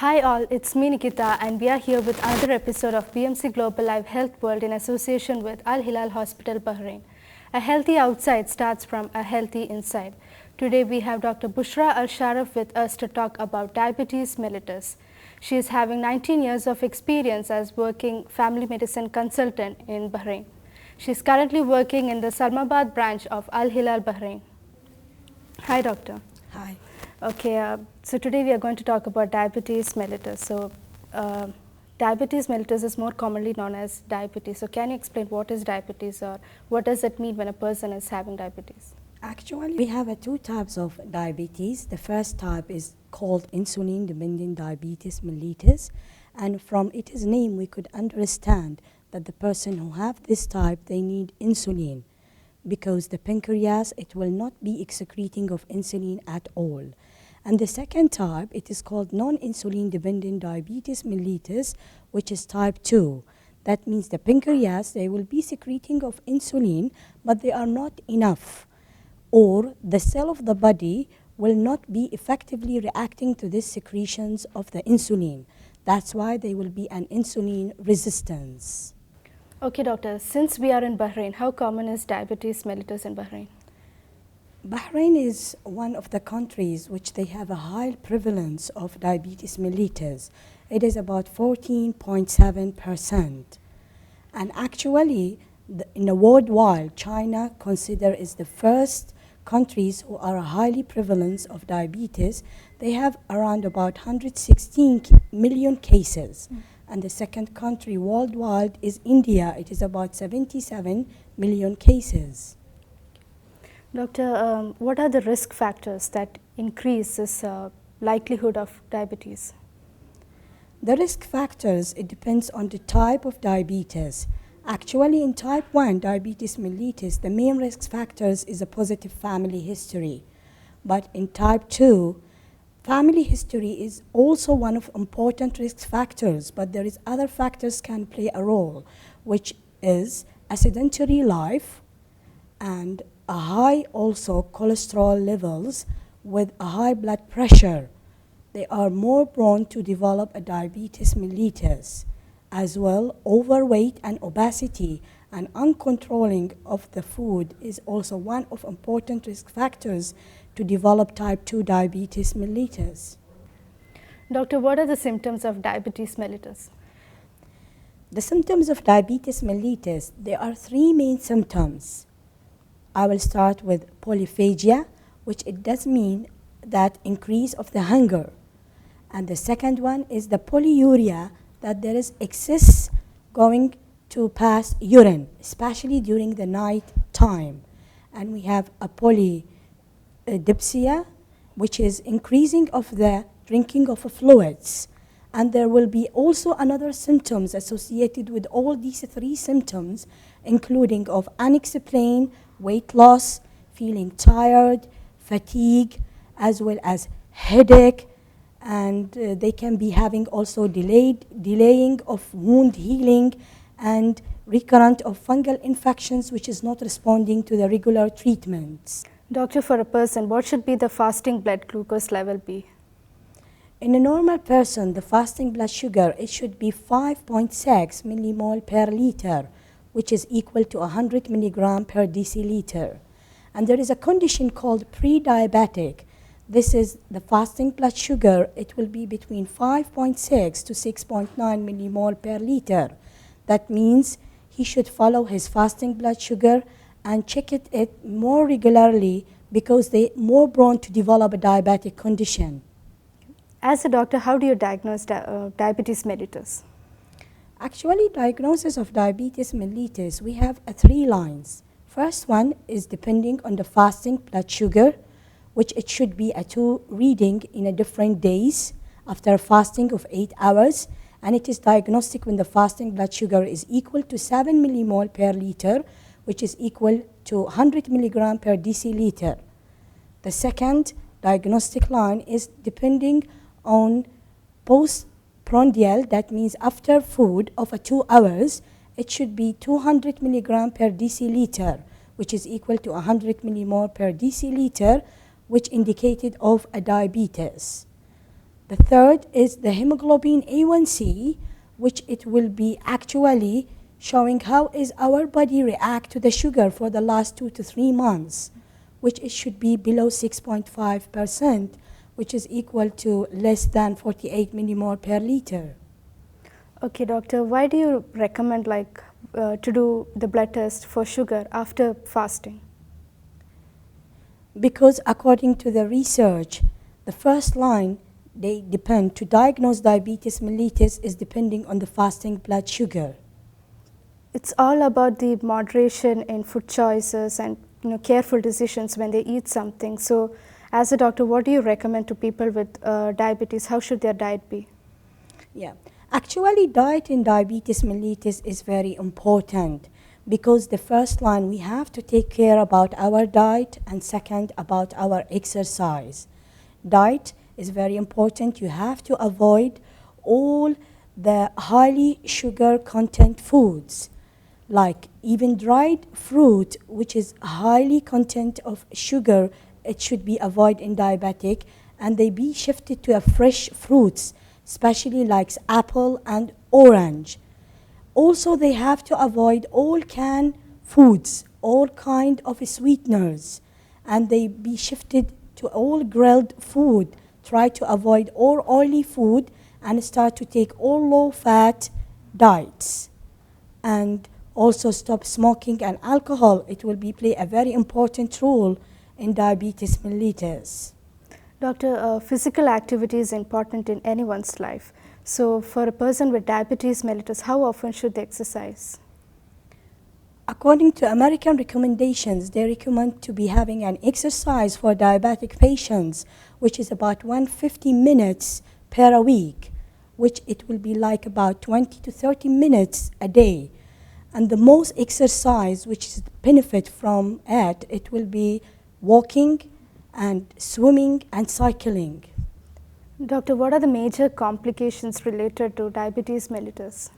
Hi all, it's me Nikita and we are here with another episode of BMC Global Live Health World in association with Al-HILAL Hospital, Bahrain. A healthy outside starts from a healthy inside. Today we have Dr. Bushra Al Sharaf with us to talk about diabetes mellitus. She is having 19 years of experience as working family medicine consultant in Bahrain. She is currently working in the Salmabad branch of Al-HILAL, Bahrain. Hi doctor. Hi. Okay, so today we are going to talk about diabetes mellitus. So, diabetes mellitus is more commonly known as diabetes. So, can you explain what is diabetes or what does it mean when a person is having diabetes? Actually, we have two types of diabetes. The first type is called insulin-dependent diabetes mellitus, and from its name we could understand that the person who have this type, they need insulin because the pancreas, it will not be excreting of insulin at all. And the second type, it is called non-insulin dependent diabetes mellitus, which is type 2. That means the pancreas, they will be secreting of insulin, but they are not enough, or the cell of the body will not be effectively reacting to these secretions of the insulin. That's why there will be an insulin resistance. Okay, doctor, since we are in Bahrain, how common is diabetes mellitus in Bahrain? Bahrain is one of the countries which they have a high prevalence of diabetes mellitus. It is about 14.7%. And actually, in the worldwide, China considered is the first countries who are highly prevalence of diabetes. They have around about 116 million cases. And the second country worldwide is India. It is about 77 million cases. Doctor, what are the risk factors that increase this likelihood of diabetes? The risk factors, it depends on the type of diabetes. Actually, in type 1 diabetes mellitus, the main risk factors is a positive family history. But in type 2, family history is also one of important risk factors, but there is other factors can play a role, which is a sedentary life and a high also cholesterol levels with a high blood pressure. They are more prone to develop a diabetes mellitus. As well, overweight and obesity and uncontrolling of the food is also one of important risk factors to develop type 2 diabetes mellitus. Doctor, what are the symptoms of diabetes mellitus? The symptoms of diabetes mellitus, there are three main symptoms. I will start with polyphagia, which it does mean that increase of the hunger. And the second one is the polyuria, that there is excess going to pass urine, especially during the night time. And we have a polydipsia, which is increasing of the drinking of fluids. And there will be also another symptoms associated with all these three symptoms, including of unexplained weight loss, feeling tired, fatigue, as well as headache, and they can be having also delaying of wound healing and recurrent of fungal infections which is not responding to the regular treatments. Doctor, for a person, what should be the fasting blood glucose level be? In a normal person, the fasting blood sugar, it should be 5.6 millimole per liter, which is equal to 100 milligram per deciliter. And there is a condition called pre-diabetic. This is the fasting blood sugar. It will be between 5.6 to 6.9 millimole per liter. That means he should follow his fasting blood sugar and check it more regularly because they're more prone to develop a diabetic condition. As a doctor, how do you diagnose diabetes mellitus? Actually, diagnosis of diabetes mellitus, we have three lines. First one is depending on the fasting blood sugar, which it should be a 2 reading in a different days after fasting of 8 hours. And it is diagnostic when the fasting blood sugar is equal to 7 millimole per liter, which is equal to 100 milligram per deciliter. The second diagnostic line is depending on postprandial, that means after food of 2 hours, it should be 200 milligram per deciliter, which is equal to 100 millimole per deciliter, which indicated of a diabetes. The third is the hemoglobin A1C, which it will be actually showing how is our body react to the sugar for the last 2 to 3 months, which it should be below 6.5%, which is equal to less than 48 millimole per liter. Okay, doctor, why do you recommend to do the blood test for sugar after fasting? Because according to the research, the first line they depend to diagnose diabetes mellitus is depending on the fasting blood sugar. It's all about the moderation in food choices and careful decisions when they eat something. So as a doctor, what do you recommend to people with diabetes? How should their diet be? Yeah, actually diet in diabetes mellitus is very important, because the first line we have to take care about our diet, and second about our exercise. Diet is very important. You have to avoid all the highly sugar content foods, like even dried fruit, which is highly content of sugar. It should be avoided in diabetic, and they be shifted to a fresh fruits, especially like apple and orange. Also, they have to avoid all canned foods, all kind of sweeteners, and they be shifted to all grilled food. Try to avoid all oily food and start to take all low-fat diets. And also stop smoking and alcohol. It will play a very important role in diabetes mellitus. Doctor, physical activity is important in anyone's life. So for a person with diabetes mellitus, how often should they exercise? According to American recommendations, they recommend to be having an exercise for diabetic patients, which is about 150 minutes per week, which it will be like about 20 to 30 minutes a day. And the most exercise which is benefit from it, it will be walking and swimming and cycling. Doctor, what are the major complications related to diabetes mellitus?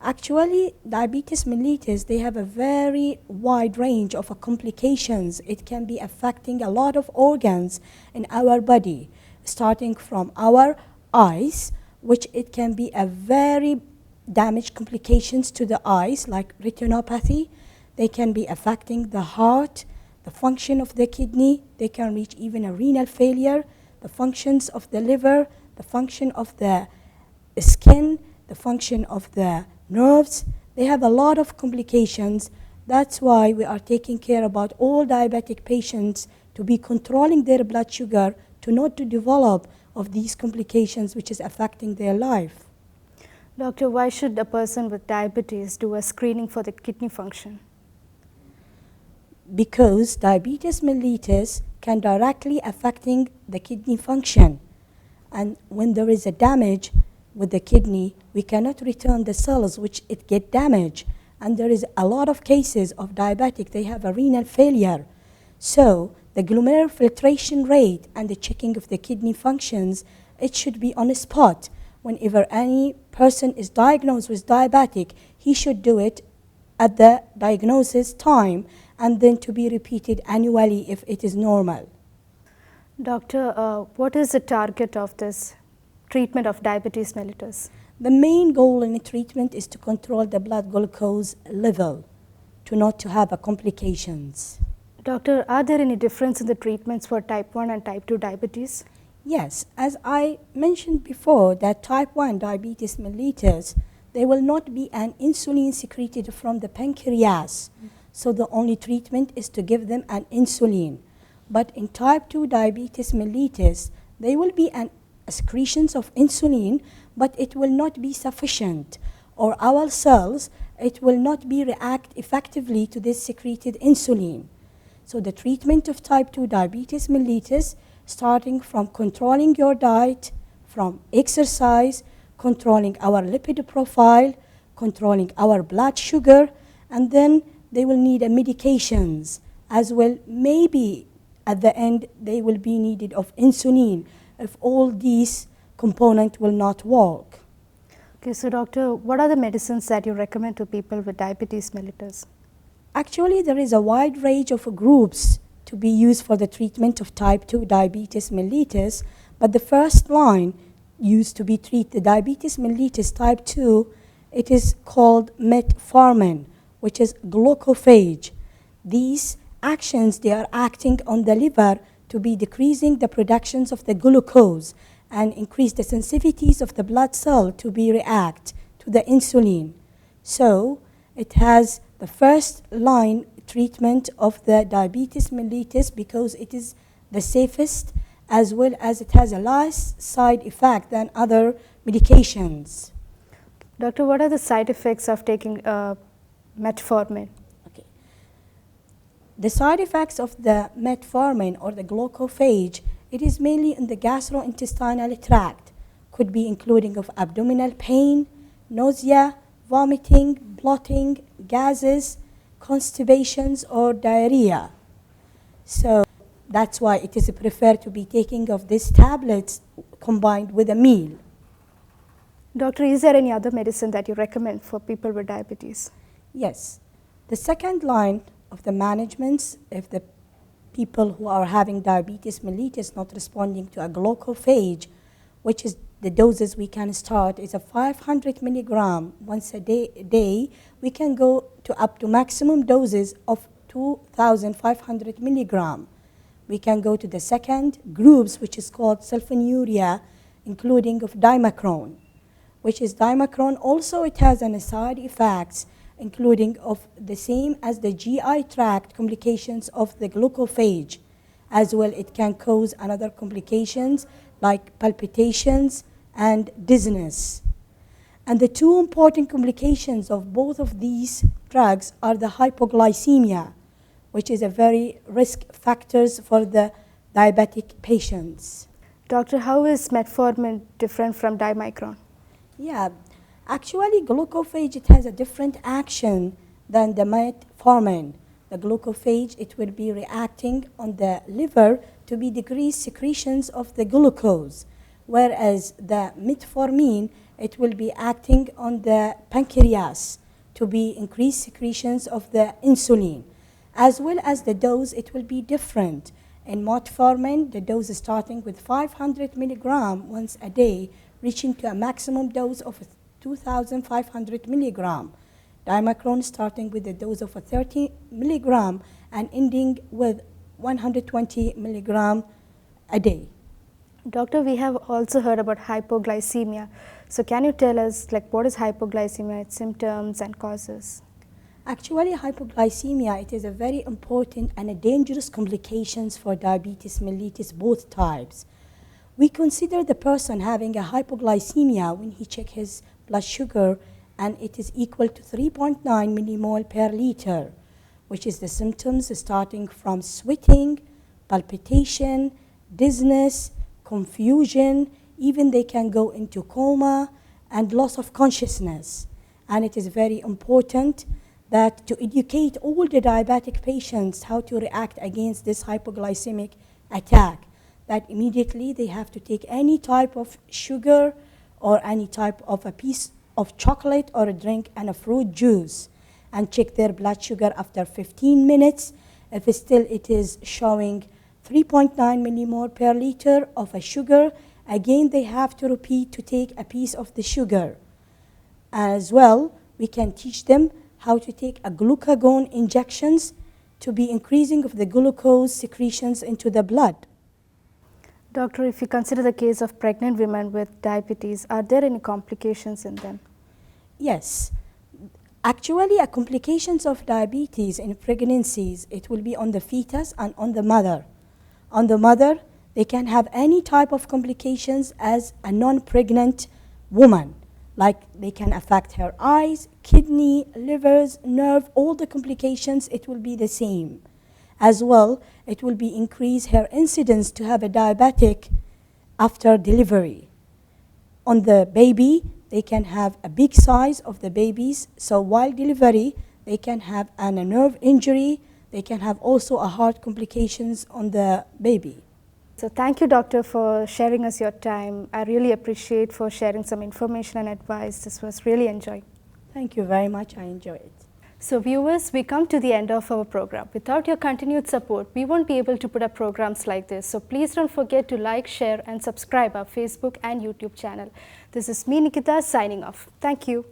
Actually, diabetes mellitus, they have a very wide range of complications. It can be affecting a lot of organs in our body, starting from our eyes, which it can be a very damaged complications to the eyes, like retinopathy. They can be affecting the heart, the function of the kidney. They can reach even a renal failure, the functions of the liver, the function of the skin, the function of the nerves. They have a lot of complications. That's why we are taking care about all diabetic patients to be controlling their blood sugar, to not to develop of these complications which is affecting their life. Doctor, why should a person with diabetes do a screening for the kidney function? Because diabetes mellitus can directly affecting the kidney function. And when there is a damage with the kidney, we cannot return the cells which it get damaged. And there is a lot of cases of diabetic, they have a renal failure. So the glomerular filtration rate and the checking of the kidney functions, it should be on the spot. Whenever any person is diagnosed with diabetic, he should do it at the diagnosis time, and then to be repeated annually if it is normal. Doctor, what is the target of this treatment of diabetes mellitus? The main goal in the treatment is to control the blood glucose level, to not to have complications. Doctor, are there any difference in the treatments for type 1 and type 2 diabetes? Yes, as I mentioned before, that type 1 diabetes mellitus, there will not be an insulin secreted from the pancreas. So the only treatment is to give them an insulin. But in type 2 diabetes mellitus, there will be an secretions of insulin, but it will not be sufficient. Or our cells, it will not be react effectively to this secreted insulin. So the treatment of type 2 diabetes mellitus, starting from controlling your diet, from exercise, controlling our lipid profile, controlling our blood sugar, and then they will need medications as well. Maybe at the end they will be needed of insulin if all these components will not work. Okay, so doctor, what are the medicines that you recommend to people with diabetes mellitus? Actually, there is a wide range of groups to be used for the treatment of type 2 diabetes mellitus, but the first line used to be treated diabetes mellitus type 2, it is called Metformin, which is glucophage. These actions, they are acting on the liver to be decreasing the productions of the glucose and increase the sensitivities of the blood cell to be react to the insulin. So it has the first line treatment of the diabetes mellitus because it is the safest, as well as it has a less side effect than other medications. Doctor, what are the side effects of taking metformin? Okay. The side effects of the metformin or the glucophage, it is mainly in the gastrointestinal tract, could be including of abdominal pain, nausea, vomiting, bloating, gases, constipations, or diarrhea. So that's why it is preferred to be taking of these tablets combined with a meal. Doctor, is there any other medicine that you recommend for people with diabetes? Yes. The second line of the management, if the people who are having diabetes mellitus not responding to a glucophage, which is the doses we can start, is a 500 milligram once a day. We can go to up to maximum doses of 2,500 milligram. We can go to the second groups, which is called sulfonylurea, including of dimacron, which is dimacron. Also, it has an side effects, including of the same as the GI tract complications of the glucophage. As well, it can cause another complications like palpitations and dizziness. And the two important complications of both of these drugs are the hypoglycemia, which is a very risk factors for the diabetic patients. Doctor, how is metformin different from dimicron? Yeah, actually glucophage, it has a different action than the metformin. The glucophage, it will be reacting on the liver to be decreased secretions of the glucose, whereas the metformin, it will be acting on the pancreas to be increased secretions of the insulin. As well as the dose, it will be different. In metformin, the dose is starting with 500 milligram once a day, reaching to a maximum dose of 2,500 milligram. Dimacron starting with a dose of 30 milligram and ending with 120 milligram a day. Doctor, we have also heard about hypoglycemia. So can you tell us what is hypoglycemia, its symptoms and causes? Actually, hypoglycemia, it is a very important and a dangerous complications for diabetes mellitus, both types. We consider the person having a hypoglycemia when he check his blood sugar and it is equal to 3.9 millimole per liter, which is the symptoms starting from sweating, palpitation, dizziness, confusion, even they can go into coma and loss of consciousness. And it is very important that to educate all the diabetic patients how to react against this hypoglycemic attack, that immediately they have to take any type of sugar or any type of a piece of chocolate or a drink and a fruit juice and check their blood sugar after 15 minutes. If still it is showing 3.9 millimole per liter of a sugar, again they have to repeat to take a piece of the sugar. As well, we can teach them how to take a glucagon injections to be increasing of the glucose secretions into the blood. Doctor, if you consider the case of pregnant women with diabetes, are there any complications in them? Yes. Actually, complications of diabetes in pregnancies, it will be on the fetus and on the mother. On the mother, they can have any type of complications as a non-pregnant woman. Like they can affect her eyes, kidney, livers, nerve, all the complications, it will be the same. As well, it will be increase her incidence to have a diabetic after delivery. On the baby, they can have a big size of the babies, so while delivery, they can have a nerve injury, they can have also a heart complications on the baby. So thank you, doctor, for sharing us your time. I really appreciate for sharing some information and advice. This was really enjoying. Thank you very much. I enjoy it. So viewers, we come to the end of our program. Without your continued support, we won't be able to put up programs like this. So please don't forget to like, share and subscribe our Facebook and YouTube channel. This is me, Nikita, signing off. Thank you.